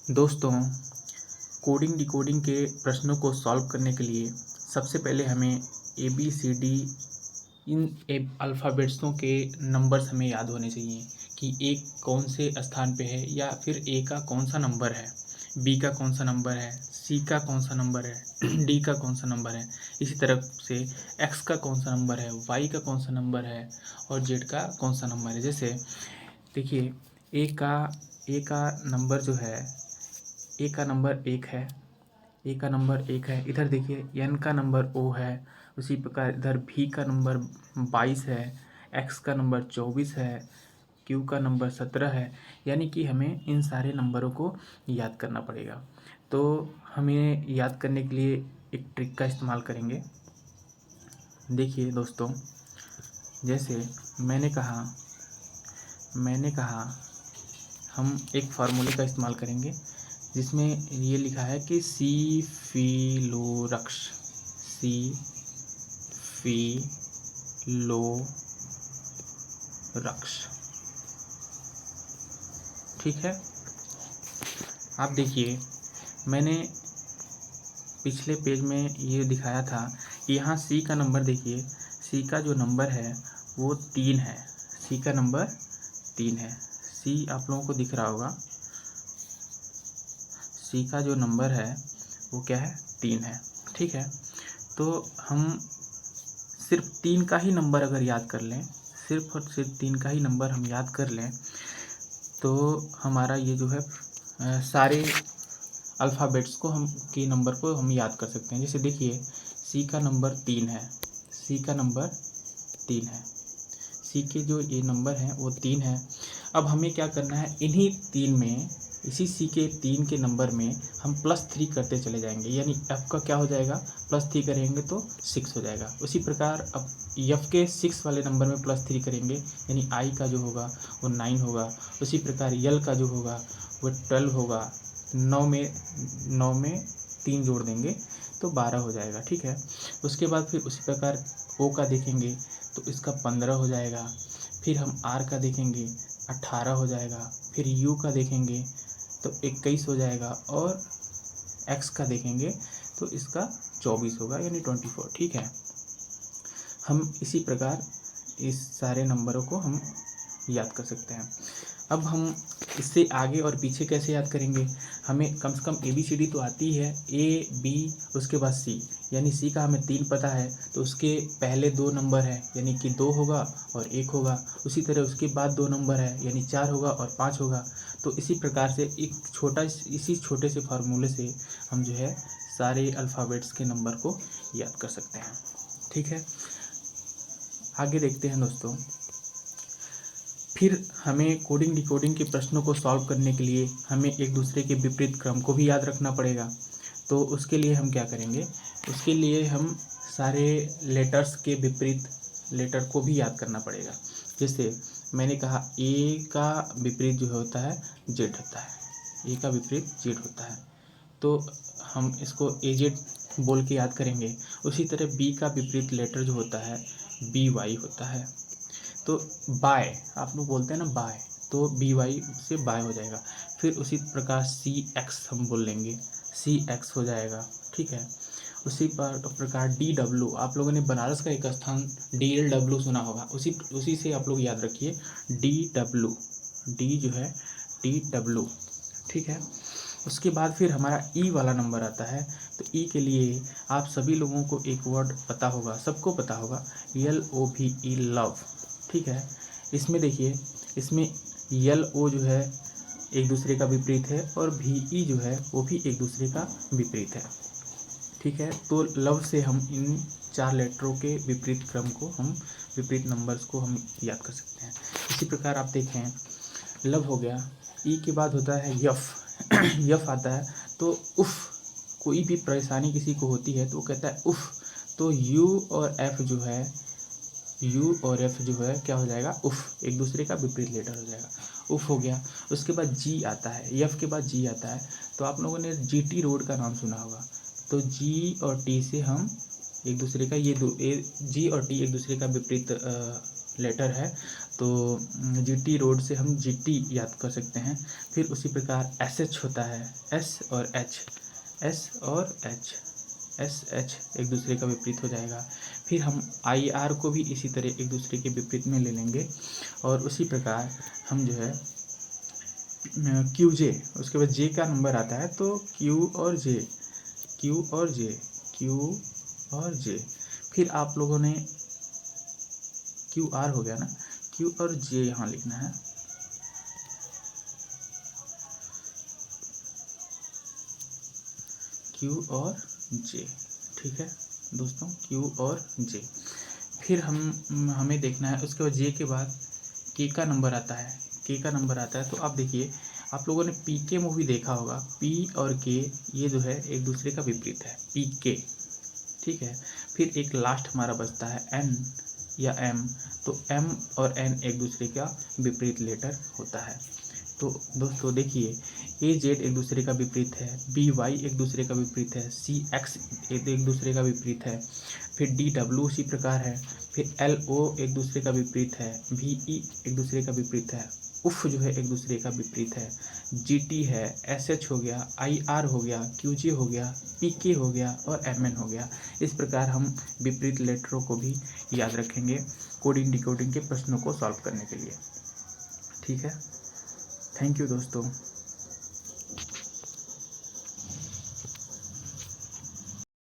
दोस्तों, coding decoding के प्रश्नों को सॉल्व करने के लिए सबसे पहले हमें ए बी सी डी इन अल्फ़ाबेट्सों के नंबर्स हमें याद होने चाहिए कि ए कौन से स्थान पे है या फिर ए का कौन सा नंबर है, बी का कौन सा नंबर है, सी का कौन सा नंबर है, डी का कौन सा नंबर है। इसी तरह से एक्स का कौन सा नंबर है, वाई का कौन सा नंबर है और जेड का कौन सा नंबर है। जैसे देखिए, ए का नंबर जो है, ए का नंबर 1 है, ए का नंबर 1 है। इधर देखिए एन का नंबर ओ है। उसी प्रकार इधर भी का नंबर 22 है, एक्स का नंबर 24 है, क्यू का नंबर 17 है। यानी कि हमें इन सारे नंबरों को याद करना पड़ेगा। तो हमें याद करने के लिए एक ट्रिक का इस्तेमाल करेंगे। देखिए दोस्तों, जैसे मैंने कहा हम एक फार्मूले का इस्तेमाल करेंगे जिसमें ये लिखा है कि सी फिलोरक्ष, सी फिलोरक्ष। ठीक है, आप देखिए मैंने पिछले पेज में ये दिखाया था कि यहाँ सी का नंबर देखिए, सी का जो नंबर है वो 3 है, सी का नंबर 3 है। सी आप लोगों को दिख रहा होगा, सी का जो नंबर है वो क्या है, 3 है। ठीक है, तो हम सिर्फ 3 का ही नंबर अगर याद कर लें, सिर्फ और सिर्फ 3 का ही नंबर हम याद कर लें तो हमारा ये जो है सारे अल्फ़ाबेट्स को हम के नंबर को हम याद कर सकते हैं। जैसे देखिए सी का नंबर 3 है, सी का नंबर 3 है, सी के जो ये नंबर हैं वो 3 है। अब हमें क्या करना है, इन्हीं 3 में, इसी सी के 3 के नंबर में हम +3 करते चले जाएंगे। यानी एफ का क्या हो जाएगा, +3 करेंगे तो 6 हो जाएगा। उसी प्रकार अब एफ के 6 वाले नंबर में +3 करेंगे यानी आई का जो होगा वो 9 होगा। उसी प्रकार यल का जो होगा वो 12 होगा। 9 में 3 जोड़ देंगे तो 12 हो जाएगा। ठीक है, उसके बाद फिर उसी प्रकार ओ का देखेंगे तो इसका 15 हो जाएगा। फिर हम आर का देखेंगे 18 हो जाएगा। फिर यू का देखेंगे तो 21 हो जाएगा और एक्स का देखेंगे तो इसका 24 होगा यानी 24। ठीक है, हम इसी प्रकार इस सारे नंबरों को हम याद कर सकते हैं। अब हम इससे आगे और पीछे कैसे याद करेंगे, हमें कम से कम ए बी सी डी तो आती ही है, ए बी उसके बाद सी, यानी सी का हमें 3 पता है तो उसके पहले 2 नंबर है यानी कि 2 होगा और 1 होगा। उसी तरह उसके बाद 2 नंबर है यानी 4 होगा और 5 होगा। तो इसी प्रकार से इसी छोटे से फार्मूले से हम जो है सारे अल्फ़ाबेट्स के नंबर को याद कर सकते हैं। ठीक है, आगे देखते हैं दोस्तों। फिर हमें कोडिंग डिकोडिंग के प्रश्नों को सॉल्व करने के लिए हमें एक दूसरे के विपरीत क्रम को भी याद रखना पड़ेगा। तो उसके लिए हम क्या करेंगे, उसके लिए हम सारे लेटर्स के विपरीत लेटर को भी याद करना पड़ेगा। जैसे मैंने कहा ए का विपरीत जो होता है जेड होता है, ए का विपरीत जेड होता है, तो हम इसको ए जेड बोल के याद करेंगे। उसी तरह बी का विपरीत लेटर जो होता है बी वाई होता है। तो बाय आप लोग बोलते हैं ना बाय, तो बी वाई से बाय हो जाएगा। फिर उसी प्रकार सी एक्स हम बोल लेंगे, सी एक्स हो जाएगा। ठीक है, उसी प्रकार डी डब्ल्यू, आप लोगों ने बनारस का एक स्थान डी एल डब्ल्यू सुना होगा, उसी से आप लोग याद रखिए डी डब्ल्यू, डी जो है डी डब्ल्यू। ठीक है, उसके बाद फिर हमारा ई वाला नंबर आता है। तो ई के लिए आप सभी लोगों को एक वर्ड पता होगा, सबको पता होगा, LOVE, लव। ठीक है, इसमें देखिए, इसमें LO जो है एक दूसरे का विपरीत है और VE जो है वो भी एक दूसरे का विपरीत है। ठीक है, तो लव से हम इन 4 लेटरों के विपरीत क्रम को हम विपरीत नंबर्स को हम याद कर सकते हैं। इसी प्रकार आप देखें, लव हो गया, ई के बाद होता है यफ यफ आता है तो उफ, कोई भी परेशानी किसी को होती है तो वो कहता है उफ। तो यू और एफ जो है क्या हो जाएगा, उफ, एक दूसरे का विपरीत लेटर हो जाएगा, उफ हो गया। उसके बाद जी आता है, यफ के बाद जी आता है, तो आप लोगों ने GT रोड का नाम सुना होगा। तो जी और टी से हम एक दूसरे का जी और टी एक दूसरे का विपरीत लेटर है, तो GT रोड से हम GT याद कर सकते हैं। फिर उसी प्रकार SH होता है, S और H, S और H, SH एक दूसरे का विपरीत हो जाएगा। फिर हम IR को भी इसी तरह एक दूसरे के विपरीत में ले लेंगे और उसी प्रकार हम जो है QJ, उसके बाद J का नंबर आता है तो Q और J, Q और J, Q और J। फिर आप लोगों ने QR हो गया ना, Q और J यहाँ लिखना है। Q और J, ठीक है दोस्तों, Q और J। फिर हमें देखना है उसके बाद J के बाद K का नंबर आता है, K का नंबर आता है। तो आप देखिए, आप लोगों ने PK मूवी देखा होगा, P और K ये जो है एक दूसरे का विपरीत है, PK, ठीक है। फिर एक लास्ट हमारा बचता है N या M, तो M और N एक दूसरे का विपरीत लेटर होता है। तो दोस्तों देखिए, AZ एक दूसरे का विपरीत है, BY एक दूसरे का विपरीत है, CX एक दूसरे का विपरीत है, फिर DW उसी प्रकार है, फिर LO एक दूसरे का विपरीत है, VE एक दूसरे का विपरीत है, उफ जो है एक दूसरे का विपरीत है, GT है, SH हो गया, IR हो गया, QJ हो गया, PK हो गया और MN हो गया। इस प्रकार हम विपरीत लेटरों को भी याद रखेंगे कोडिंग डिकोडिंग के प्रश्नों को सॉल्व करने के लिए, ठीक है। थैंक यू दोस्तों।